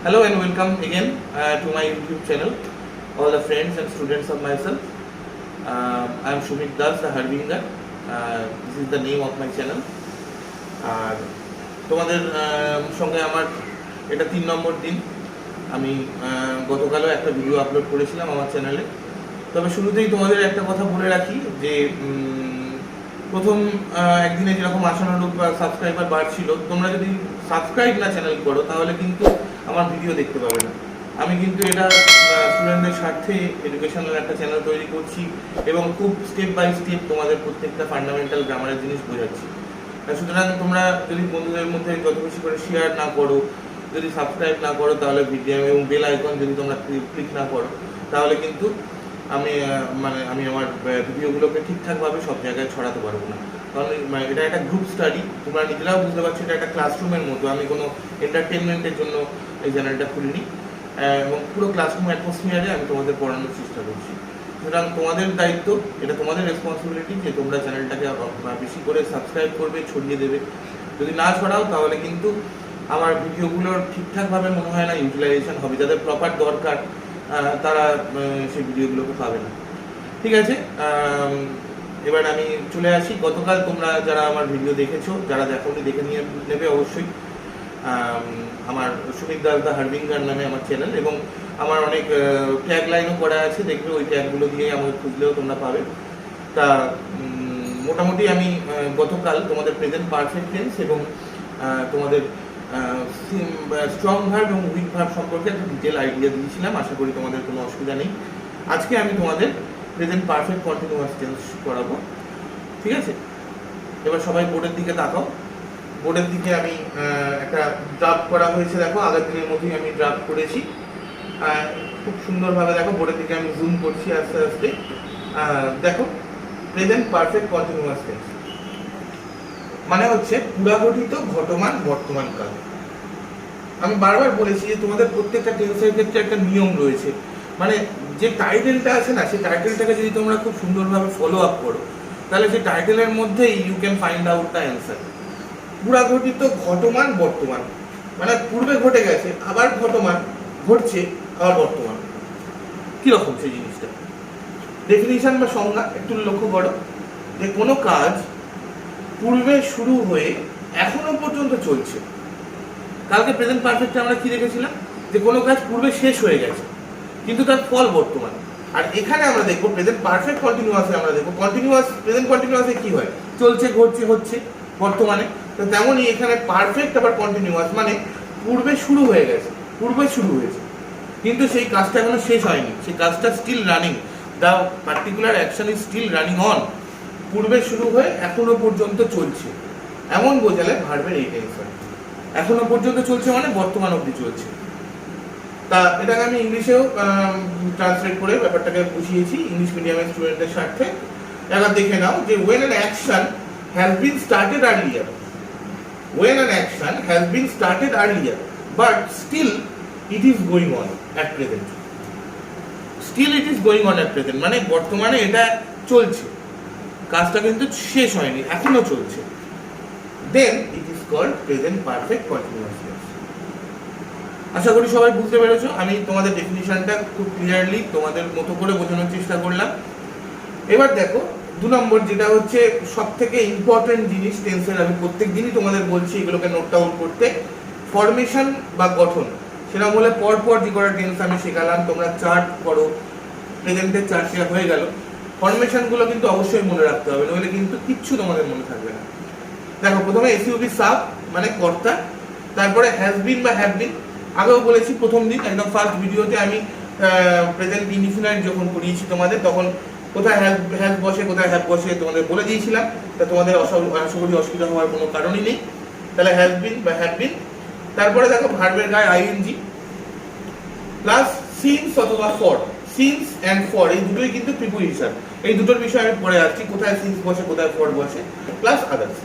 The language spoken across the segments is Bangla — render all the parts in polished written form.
Hello and welcome again to my YouTube channel, all the friends and students of myself. I am Shumik Das, the Harbinger. This is the name of my channel. আর তোমাদের সঙ্গে আমার এটা 3 নম্বর দিন। আমি গতকালও একটা ভিডিও আপলোড করেছিলাম আমার চ্যানেলে। তবে শুরুতেই তোমাদের একটা কথা বলে রাখি যে প্রথম একদিনে যেরকম আশানুরূপ সাবস্ক্রাইবার বাড়ছিল, তোমরা যদি সাবস্ক্রাইব না চ্যানেল করো তাহলে কিন্তু আমার ভিডিও দেখতে পাবে না। আমি কিন্তু এটা স্টুডেন্টদের স্বার্থে এডুকেশনাল একটা চ্যানেল তৈরি করছি এবং খুব স্টেপ বাই স্টেপ তোমাদের প্রত্যেকটা ফান্ডামেন্টাল গ্রামারের জিনিস বোঝাচ্ছি। সুতরাং তোমরা যদি বন্ধুদের মধ্যে যত বেশি করে শেয়ার না করো, যদি সাবস্ক্রাইব না করো তাহলে ভিডিও এবং বেল আইকন যদি তোমরা ক্লিক না করো তাহলে কিন্তু আমি আমার ভিডিওগুলোকে ঠিকঠাকভাবে সব জায়গায় ছড়াতে পারবো না। কারণ এটা একটা গ্রুপ স্টাডি, তোমরা নিজেরাও বুঝতে পারছো এটা একটা ক্লাসরুমের মতো। আমি কোনো এন্টারটেনমেন্টের জন্য এই চ্যানেলটা খুলিনি এবং পুরো ক্লাসরুম অ্যাটমসফিয়ারে আমি তোমাদের পড়ানোর চেষ্টা করছি। সুতরাং তোমাদের দায়িত্ব, এটা তোমাদের রেসপন্সিবিলিটি যে তোমরা চ্যানেলটাকে বেশি করে সাবস্ক্রাইব করবে, ছড়িয়ে দেবে। যদি না ছড়াও তাহলে কিন্তু আমার ভিডিওগুলোর ঠিকঠাকভাবে মনে হয় না ইউটিলাইজেশন হবে। যাদের প্রপার দরকার তারা সেই ভিডিওগুলোকে পাবে না। ঠিক আছে, এবার আমি চলে আসি। গতকাল তোমরা যারা আমার ভিডিও দেখেছো, যারা দেখোনি দেখে নিয়ে নেবে অবশ্যই। আমার সুমিত দাস দা হারবিঙ্গার নামে আমার চ্যানেল এবং আমার অনেক ট্যাগ লাইনও করা আছে, দেখবে ওই ট্যাগগুলো দিয়ে আমাকে খুঁজলেও তোমরা পাবে। তা মোটামুটি আমি গতকাল তোমাদের প্রেজেন্ট পারফেক্ট টেন্স এবং তোমাদের স্ট্রং ভার্ব এবং উইক ভার্ব সম্পর্কে একটা ডিটেল আইডিয়া দিয়েছিলাম। আশা করি তোমাদের কোনো অসুবিধা নেই। আজকে আমি তোমাদের প্রেজেন্ট পারফেক্ট কন্টিনিউয়াস টেন্স করাবো। ঠিক আছে, এবার সবাই বোর্ডের দিকে তাকাও। বোর্ডের দিকে আমি একটা ড্রাফট করা হয়েছে, দেখো আগের দিনের মতোই আমি ড্রাফট করেছি। খুব সুন্দরভাবে দেখো, বোর্ডের দিকে আমি জুম করছি আস্তে আস্তে। দেখো, প্রেজেন্ট পারফেক্ট কন্টিনিউয়াস টেন্স মানে হচ্ছে পুরাঘটিত ঘটমান বর্তমান কাল। আমি বারবার বলেছি যে তোমাদের প্রত্যেকটা টেন্সের ক্ষেত্রে একটা নিয়ম রয়েছে। মানে যে টাইটেলটা আছে না, সেই টাইটেলটাকে যদি তোমরা খুব সুন্দরভাবে ফলো আপ করো তাহলে সেই টাইটেলের মধ্যেই you can find out the answer. পুরাঘটিত ঘটমান বর্তমান মানে পূর্বে ঘটে গেছে, আবার ঘটমান ঘটছে, আবার বর্তমান। কিরকম সেই জিনিসটা? ডেফিনিশন বা সংজ্ঞা একটু লক্ষ্য করো যে কোনো কাজ পূর্বে শুরু হয়ে এখনো পর্যন্ত চলছে। কালকে প্রেজেন্ট পারফেক্টে আমরা কি দেখেছিলাম যে কোনো কাজ পূর্বে শেষ হয়ে গেছে কিন্তু তার ফল বর্তমান। আর এখানে আমরা দেখবো প্রেজেন্ট পারফেক্ট কন্টিনিউয়াসে আমরা দেখবো কন্টিনিউয়াস, প্রেজেন্ট কন্টিনিউয়াসে কি হয়, চলছে, ঘটছে, হচ্ছে বর্তমানে। তো তেমনই এখানে পারফেক্ট আবার কন্টিনিউয়াস মানে পূর্বে শুরু হয়ে গেছে, পূর্বে শুরু হয়েছে কিন্তু সেই কাজটা এখনো শেষ হয়নি, সেই কাজটা still running, the particular action is still running on. পূর্বে শুরু হয়ে এখনো পর্যন্ত চলছে, এমন বোঝালে ভার্বের এই টেন্স হয়। এখনো পর্যন্ত চলছে মানে বর্তমান অবধি চলছে। তা এটাকে আমি ইংলিশেও ট্রান্সলেট করে ব্যাপারটাকে বুঝিয়েছি ইংলিশ মিডিয়ামের স্টুডেন্টদের স্বার্থে। এবার দেখে নাও যে when an action has been started earlier, when an action has been started earlier but still it is going on at present. Still it is going on at present মানে বর্তমানে এটা চলছে, কাজটা কিন্তু শেষ হয়নি, এখনো চলছে। Then it is called present perfect continuous tense. আশা করি সবাই বুঝতে পেরেছো। আমি তোমাদের ডেফিনিশনটা খুব ক্লিয়ারলি তোমাদের মতো করে বোঝানোর চেষ্টা করলাম। এবার দেখো 2 নম্বর, যেটা হচ্ছে সব থেকে ইম্পর্টেন্ট জিনিস টেন্সের। আমি প্রত্যেক দিনই তোমাদের বলছি এগুলোকে নোট ডাউন করতে। ফরমেশন বা গঠন, সেটা বলে পরপর যে করা টেন্স আমি শেখালাম, তোমরা চার্ট করো, প্রেজেন্টের চার্টটা হয়ে গেল। ফরমেশনগুলো কিন্তু অবশ্যই মনে রাখতে হবে, নইলে কিন্তু কিচ্ছু তোমাদের মনে থাকবে না। দেখো, প্রথমে এসইউবি সাব মানে কর্তা, তারপরে হ্যাজ বিন বা হ্যাভ বিন। আগেও বলেছি প্রথম দিন একদম ফার্স্ট ভিডিওতে আমি প্রেজেন্ট ইনডিফিনাইট যখন করিয়েছি তোমাদের, তখন কোথায় হ্যাজ বসে কোথায় হ্যাভ বসে তোমাদের বলে দিয়েছিলাম। তা তোমাদের আশা করি অসুবিধা হওয়ার কোনো কারণই নেই। তাহলে হ্যাজ বিন বা হ্যাভ বিন। তারপরে দেখো ভার্বের গায়ে আইএনজি প্লাস সিন্স অথবা ফর। সিন্স অ্যান্ড ফর এই দুটোই কিন্তু প্রিপোজিশন। এই দুটোর বিষয়ে আমি পড়ে আসছি, কোথায় সিন্স বসে কোথায় ফর বসে, প্লাস আদার্স।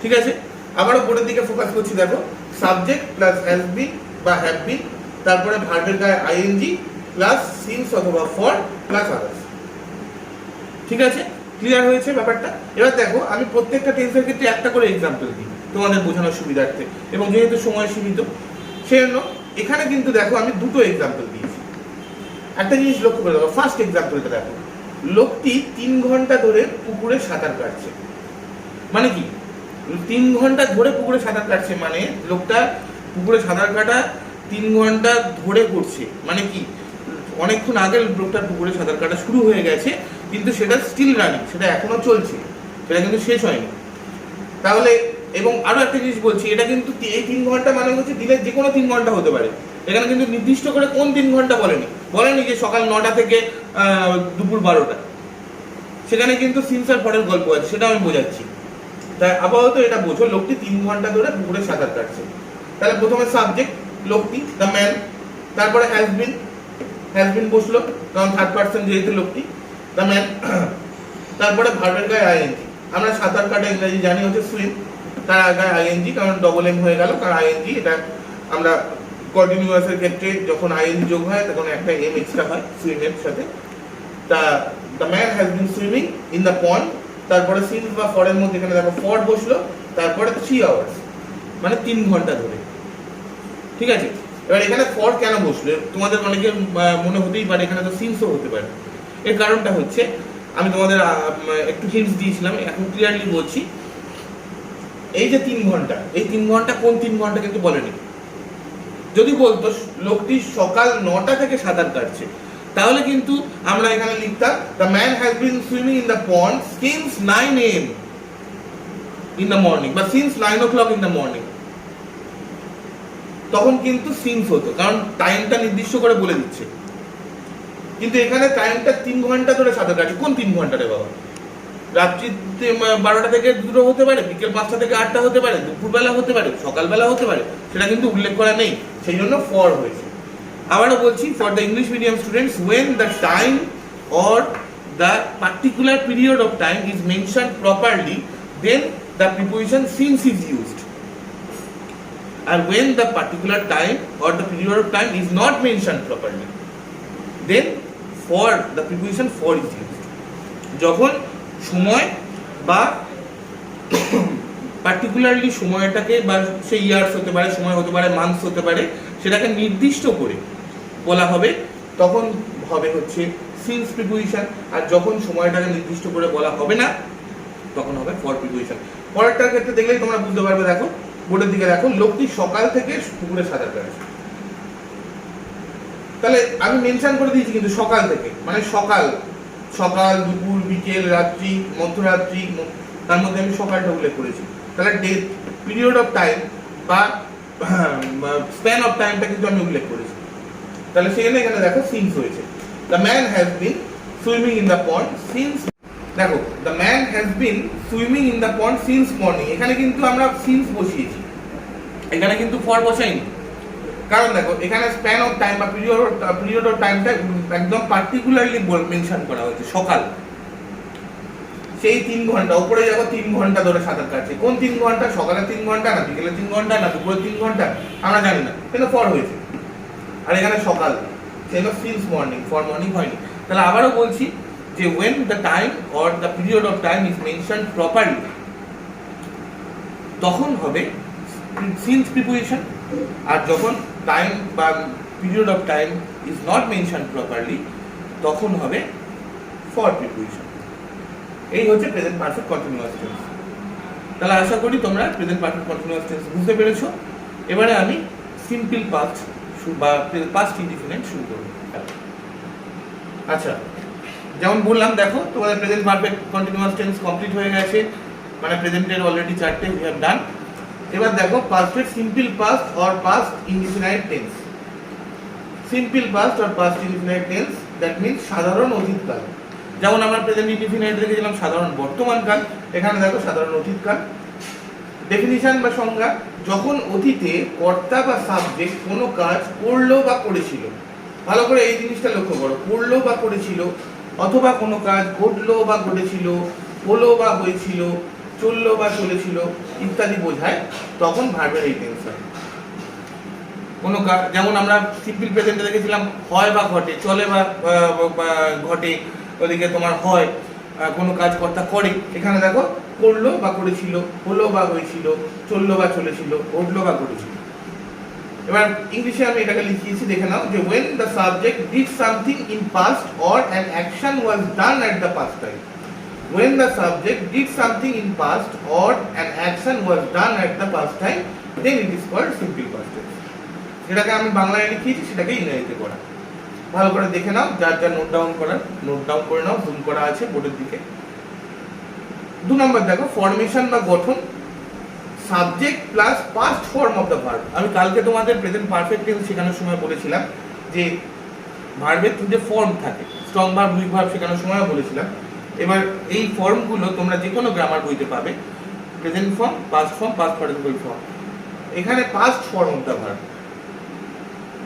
ঠিক আছে, আবারও বোর্ডের দিকে ফোকাস করছি। দেখো, সাবজেক্ট প্লাস হ্যাজ বিন বা হ্যাভ বিন, তারপরে ভার্বের গায়ে আইএনজি প্লাস সিন্স অথবা ফর প্লাস আদার্স। ঠিক আছে, ক্লিয়ার হয়েছে ব্যাপারটা? এবার দেখো, আমি প্রত্যেকটা টেন্সের ক্ষেত্রে একটা করে এক্সাম্পল দিই তোমাদের বোঝানোর সুবিধার্থে, এবং যেহেতু সময় সীমিত সেজন্য এখানে কিন্তু দেখো আমি দুটো এক্সাম্পল দিয়েছি। একটা জিনিস লক্ষ্য করে দেখো, ফার্স্ট এক্সাম্পলটা দেখো, লোকটি 3 ঘন্টা ধরে পুকুরে সাঁতার কাটছে। মানে কি 3 ঘন্টা ধরে পুকুরে সাঁতার কাটছে, মানে লোকটা পুকুরে সাঁতার কাটা 3 ঘন্টা ধরে করছে। মানে কি অনেকক্ষণ আগে লোকটার পুকুরে সাঁতার কাটা শুরু হয়ে গেছে, কিন্তু সেটা স্টিল রানিং, সেটা এখনো চলছে, সেটা কিন্তু শেষ হয়নি। তাহলে এবং আরো একটা জিনিস বলছি, এটা কিন্তু এই 3 ঘন্টা মানে হচ্ছে দিনের যে কোনো 3 ঘন্টা হতে পারে। এখানে কিন্তু নির্দিষ্ট করে কোন 3 ঘন্টা বলেনি যে সকাল 9টা থেকে দুপুর 12টা। সেখানে কিন্তু সিন্স আর পরের গল্প আছে, সেটা আমি বোঝাচ্ছি। তাই আপাতত এটা বোঝো, লোকটি 3 ঘন্টা ধরে পুকুরে সাঁতার কাটছে। তাহলে প্রথমে সাবজেক্ট লোকটি, দ্য ম্যান, তারপরে হ্যাজ বিন বসলো, কারণ থার্ড পারসন যেহেতু লোকটি, দ্য ম্যান, তারপরে ভার্বের গায়ে আইএনজি। আমরা সাঁতার কাটা ইংরেজি জানি হচ্ছে সুইম, তার আগে আইএনজি, কারণ ডবল এম হয়ে গেল, কারণ আইএনজি এটা আমরা কন্টিনিউয়াসের ক্ষেত্রে যখন আইএনজি যোগ হয় তখন একটা এম এক্সট্রা হয় সুইমের সাথে। তা the man has been swimming in the পন্ড, তারপরে সিন্স বা ফরের মধ্যে এখানে দেখো ফর বসলো, তারপরে 3 আওয়ার্স মানে 3 ঘন্টা ধরে। ঠিক আছে, এবার এখানে ফর কেন বসলো তোমাদের অনেকের মনে হতেই পারে, এখানে তো সিন্সও হতে পারে। এর কারণটা হচ্ছে আমি তোমাদের একটু হিন্টস দিয়েছিলাম, এখন ক্লিয়ারলি বলছি। এই যে 3 ঘন্টা, এই 3 ঘন্টা কোন 3 ঘন্টা কিন্তু বলেনি। যদি বলতো লোকটি সকাল 9টা থেকে সাঁতার কাটছে, তাহলে কিন্তু আমরা এখানে লিখতাম the man has been swimming in the pond since 9 AM in the morning, বা since 9 o'clock in the morning. তখন কিন্তু সিন্স হতো, কারণ টাইমটা নির্দিষ্ট করে বলে দিচ্ছে। কিন্তু এখানে টাইমটা 3 ঘন্টা ধরে সাঁতার কাটছে। কোন 3 ঘন্টা রে বাবা? রাত্রি 12টা থেকে 2টো হতে পারে, বিকেল 5টা থেকে 8টা হতে পারে, দুপুরবেলা হতে পারে, সকালবেলা হতে পারে, সেটা কিন্তু উল্লেখ করা নেই, সেই জন্য ফর হয়েছে। আবারও বলছি, for the English medium students, when the time or the particular period of time is mentioned properly, then the preposition since is used. And when the particular time or the period of time is not mentioned properly, then for the preposition for is used. যখন সময় বা পার্টিকুলারলি সময়টাকে, বা সে ইয়ার্স হতে পারে, সময় হতে পারে, মান্থস হতে পারে, সেটাকে নির্দিষ্ট করে বলা হবে, তখন হবে হচ্ছে সিন্স প্রিপোজিশন। আর যখন সময়টাকে নির্দিষ্ট করে বলা হবে না, তখন হবে ফর প্রিপোজিশন। পরেরটার ক্ষেত্রে দেখলেই তোমরা বুঝতে পারবে। দেখো বোর্ডের দিকে দেখো, লোকটি সকাল থেকে পুকুরে সাঁতার কাটছে। তাহলে আমি মেনশন করে দিয়েছি কিন্তু সকাল থেকে, মানে সকাল, দুপুর, বিকেল, রাত্রি, মধ্যরাত্রি, তার মধ্যে আমি সকালটা উল্লেখ করেছি। তাহলে ডে, পিরিয়ড অফ টাইম বা স্প্যান অফ টাইমটা কিন্তু আমি উল্লেখ করেছি। তাহলে সেখানে এখানে দেখো সিন্স হয়েছে। The man has been swimming in the pond since, দেখো the man has been swimming in the pond since morning, এখানে কিন্তু আমরা সিন্স বসিয়েছি, এখানে কিন্তু ফর বসাইনি। কারণ দেখো এখানে স্প্যান অফ টাইম বা পিরিয়ড অফ টাইমটা একদম পার্টিকুলারলি মেনশন করা হয়েছে, সকাল। সেই 3 ঘন্টা, উপরে দেখো 3 ঘন্টা ধরে সাঁতার কাটছে। কোন 3 ঘন্টা? সকালে 3 ঘন্টা, না বিকেলে 3 ঘন্টা, না দুপুরে 3 ঘন্টা, আমরা জানি না, কিন্তু ফর হয়েছে। আর এখানে সকাল, সেটা সিন্স মর্নিং, ফর মর্নিং হয়নি। তাহলে আবারও বলছি যে when the time or the period of time is mentioned properly, তখন হবে সিন্স প্রিপোজিশন। আর যখন টাইম বা period of time is not mention properly, তখন হবে ফর প্রিপোজিশন। এই হচ্ছে প্রেজেন্ট পারফেক্ট কন্টিনিউয়াস টেন্স। তাহলে আশা করি তোমরা প্রেজেন্ট পারফেক্ট কন্টিনিউয়াস টেন্স বুঝতে পেরেছো। এবারে আমি সিম্পল পাস্ট বা পাস্ট ইনডিফিনিট শুরু করব। আচ্ছা, যেমন বললাম, দেখো তোমাদের present perfect continuous tense complete হয়ে গেছে, মানে প্রেজেন্টের অলরেডি 4টে উই হ্যাভ ডান। এবার দেখো পাস্টের simple past or past indefinite tense. Simple past or past indefinite tense, that means সাধারণ অতীতকাল। যেমন আমরা প্রেজেন্ট ইনডিফিনাইট দেখেছিলাম সাধারণ বর্তমানকাল, এখানে দেখো সাধারণ অতীতকাল। ডেফিনিশন বা সংজ্ঞা, যখন অতীতে কর্তা বা সাবজেক্ট কোনো কাজ করলো বা করেছিল। ভালো করে এই জিনিসটা লক্ষ্য করো, করলো বা করেছিল, অথবা কোনো কাজ ঘটলো বা ঘটেছিল, হলো বা হয়েছিল, চললো বা চলেছিল ইত্যাদি বোঝায়, তখন ভার্বের এই টেন্স হয়। কোনো কাজ, যেমন আমরা সিম্পল প্রেজেন্টে দেখেছিলাম হয় বা ঘটে, চলে বা ঘটে, ওদিকে তোমার হয়, কোনো কাজ কর্তা করে। এখানে দেখো করলো বা করেছিল, হলো বা হয়েছিল, চললো বা চলেছিল, ঘটলো বা ঘটেছিল। এবার ইংলিশে আমি এটাকে লিখিয়েছি, দেখে নাও যে when the subject did something in past or an action was done at the past time. When the subject did something in past or an action was done at the past time, then it is called simple past tense. যেটাকে আমি বাংলায় লিখিয়েছি সেটাকে ইংরেজিতে করা। ভালো করে দেখে নাও, যার যা নোট ডাউন করে নাও, জুম করা আছে বোর্ডের দিকে। 2 নম্বর দেখো, ফরমেশন বা গঠন, subject plus past form of the verb. আমি কালকে তোমাদের প্রেজেন্ট পারফেক্ট টেন্স শেখানোর সময় বলেছিলাম যে ভার্বের 3টে ফর্ম থাকে, স্ট্রং ভার্ব, উইক ভার্ব শেখানোর সময়ও বলেছিলাম। এবার এই ফর্মগুলো তোমরা যে কোনো গ্রামার বইতে পাবে, present form, past form, past participle form. এখানে past form of the verb,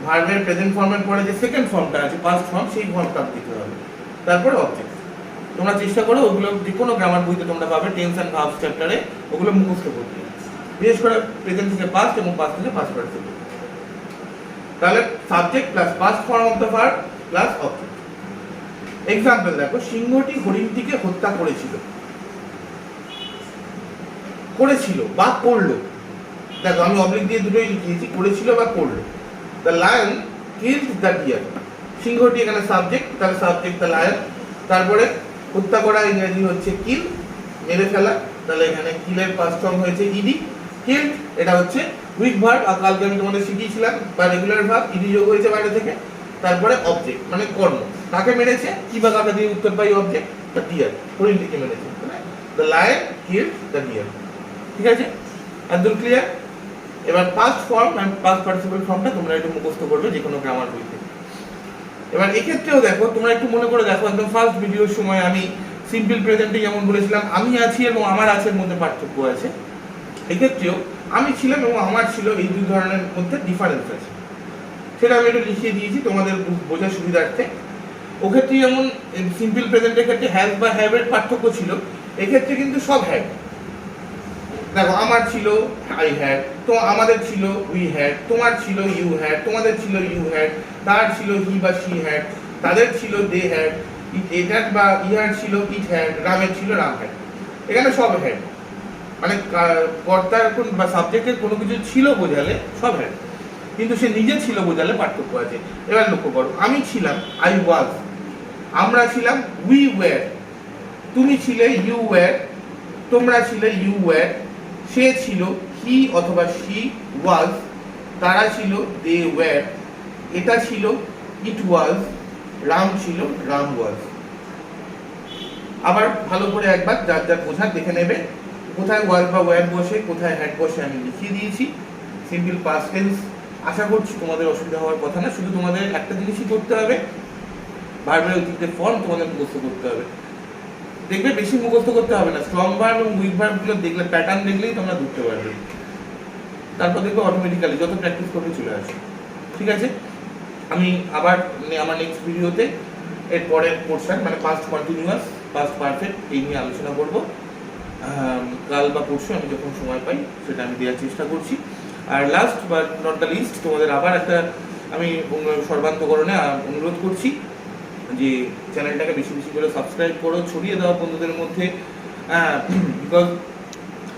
ভার্বের প্রেজেন্ট ফর্মের পরে যে সেকেন্ড ফর্মটা আছে পাস্ট ফর্ম, সেই ফর্মটা দিতে হবে। তারপরে অবজেক্ট। তোমরা চেষ্টা করো ওগুলো যে কোনো গ্রামার বইতে তোমরা পাবে, টেন্স অ্যান্ড ভার্বস চ্যাপ্টারে ওগুলো মুখস্থ করতে, বিশেষ করে প্রেজেন্ট থেকে পাস্ট এবং পাস্ট থেকে পাস্ট পার্টিসিপল। তাহলে subject plus past form of the verb plus object. Example দেখো, সিংহটি হরিণটিকে হত্যা করেছিল বা করলো। দেখো আমি অবলিক দিয়ে দুটোই লিখিয়েছি, করেছিল বা করলো। The lion killed the deer. সিংহটি এখানে সাবজেক্ট, তাহলে সাবজেক্ট দ্য লায়ন। তারপরে হত্যা করা ইংরেজি হচ্ছে কিল, মেরে ফেলা, তাহলে এখানে কিলের পাস্ট ফর্ম হয়েছে ইডি। কিলড এটা হচ্ছে উইক ভার্ব, আর কালকে আমি তোমাদের শিখিয়েছিলাম, বা রেগুলার ভার্ব, ইডি যোগ হয়েছে বাইরে থেকে। তারপরে অবজেক্ট মানে কর্ম, কাকে মেরেছে, কি বা কাকে দিয়ে উত্তর পাই অবজেক্ট, দ্য ডিয়ার, হরিণটিকে মেরেছে। The lion killed the deer. ঠিক আছে, একদম ক্লিয়ার। এবার past form and past participle ফর্মটা তোমরা একটু মুখস্থ করবে যে কোনো গ্রামার বইতে। এবার এক্ষেত্রেও দেখো, তোমরা একটু মনে করে দেখো, একদম ফার্স্ট ভিডিওর সময় আমি সিম্পল প্রেজেন্টে যেমন বলেছিলাম আমি আছি এবং আমার আছে এর মধ্যে পার্থক্য আছে, এক্ষেত্রেও আমি ছিলাম এবং আমার ছিল, এই দুই ধরনের মধ্যে ডিফারেন্স আছে। সেটা আমি একটু লিখিয়ে দিয়েছি তোমাদের বোঝার সুবিধার্থে। ওক্ষেত্রে যেমন সিম্পল প্রেজেন্টের ক্ষেত্রে হ্যাজ বা হ্যাভের পার্থক্য ছিল, এক্ষেত্রে কিন্তু সব হ্যাড। দেখো আমার ছিল আই হ্যাড, তো আমাদের ছিল উই হ্যাড, তোমার ছিল ইউ হ্যাড, তোমাদের ছিল ইউ হ্যাড, তার ছিল হি বা শি হ্যাড, তাদের ছিল দে হ্যাড, এটার বা ইহার ছিল ইট হ্যাড, রামের ছিল রাম হ্যাড। এখানে সব হ্যাড, মানে কর্তার বা সাবজেক্টের কোনো কিছু ছিল বোঝালে সব হ্যাড, কিন্তু সে নিজে ছিল বোঝালে পার্থক্য আছে। এবার লক্ষ্য করো, আমি ছিলাম আই ওয়াজ, আমরা ছিলাম উই ওয়্যার, তুমি ছিলে ইউ ওয়্যার, তোমরা ছিলে ইউ ওয়্যার, সে ছিল হি অথবা শি ওয়াজ, তারা ছিল দে ওয়্যার, এটা ছিল ইট ওয়াজ, রাম ছিল রাম ওয়াজ। আবার ভালো করে একবার যার যার বোঝার দেখে নেবে, কোথায় ওয়াজ বা ওয়্যার বসে, কোথায় হ্যাড বসে আমি লিখিয়ে দিয়েছি। সিম্পল পাস্ট টেন্স আশা করছি তোমাদের অসুবিধা হওয়ার কথা না, শুধু তোমাদের একটা জিনিসই করতে হবে, ভার্বের অতীতের ফর্ম তোমাদের মুখস্থ করতে হবে। দেখবে বেশি মুখস্থ করতে হবে না, স্ট্রং ভার্ব এবং উইক ভার্বগুলো দেখলে, প্যাটার্ন দেখলেই তোমরা ধরতে পারবে। তারপর দেখবে অটোমেটিক্যালি যত প্র্যাকটিস করবে চলে আসে। ঠিক আছে, আমি আবার আমার নেক্সট ভিডিওতে এর পরের পোর্শন মানে পাস্ট কন্টিনিউয়াস, পাস্ট পারফেক্ট এই নিয়ে আলোচনা করব। কাল বা পরশু আমি যখন সময় পাই সেটা আমি দেওয়ার চেষ্টা করছি। আর last but not the least, তোমাদের আবার একটা আমি সর্বান্তকরণে অনুরোধ করছি যে চ্যানেলটাকে বেশি বেশি করে সাবস্ক্রাইব করো, ছড়িয়ে দাও বন্ধুদের মধ্যে, because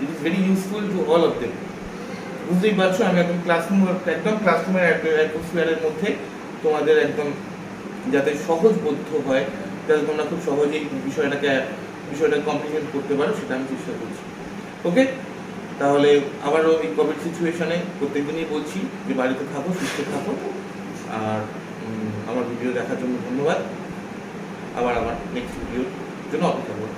it is very useful to all of them. বুঝতেই পারছো আমি একদম ক্লাসরুমের অ্যাটমসফিয়ারের মধ্যে তোমাদের একদম যাতে সহজবোধ্য হয়, যাতে তোমরা খুব সহজেই বিষয়টা কমপ্লিমেন্ট করতে পারো, সেটা আমি চেষ্টা করছি। ওকে, তাহলে আবারও এই কোভিড সিচুয়েশনে প্রত্যেকদিনই বলছি যে বাড়িতে থাকো, সুস্থ থাকো, আর আমার ভিডিও দেখার জন্য ধন্যবাদ। আবার আমার নেক্সট ভিডিওর জন্য অপেক্ষা করো।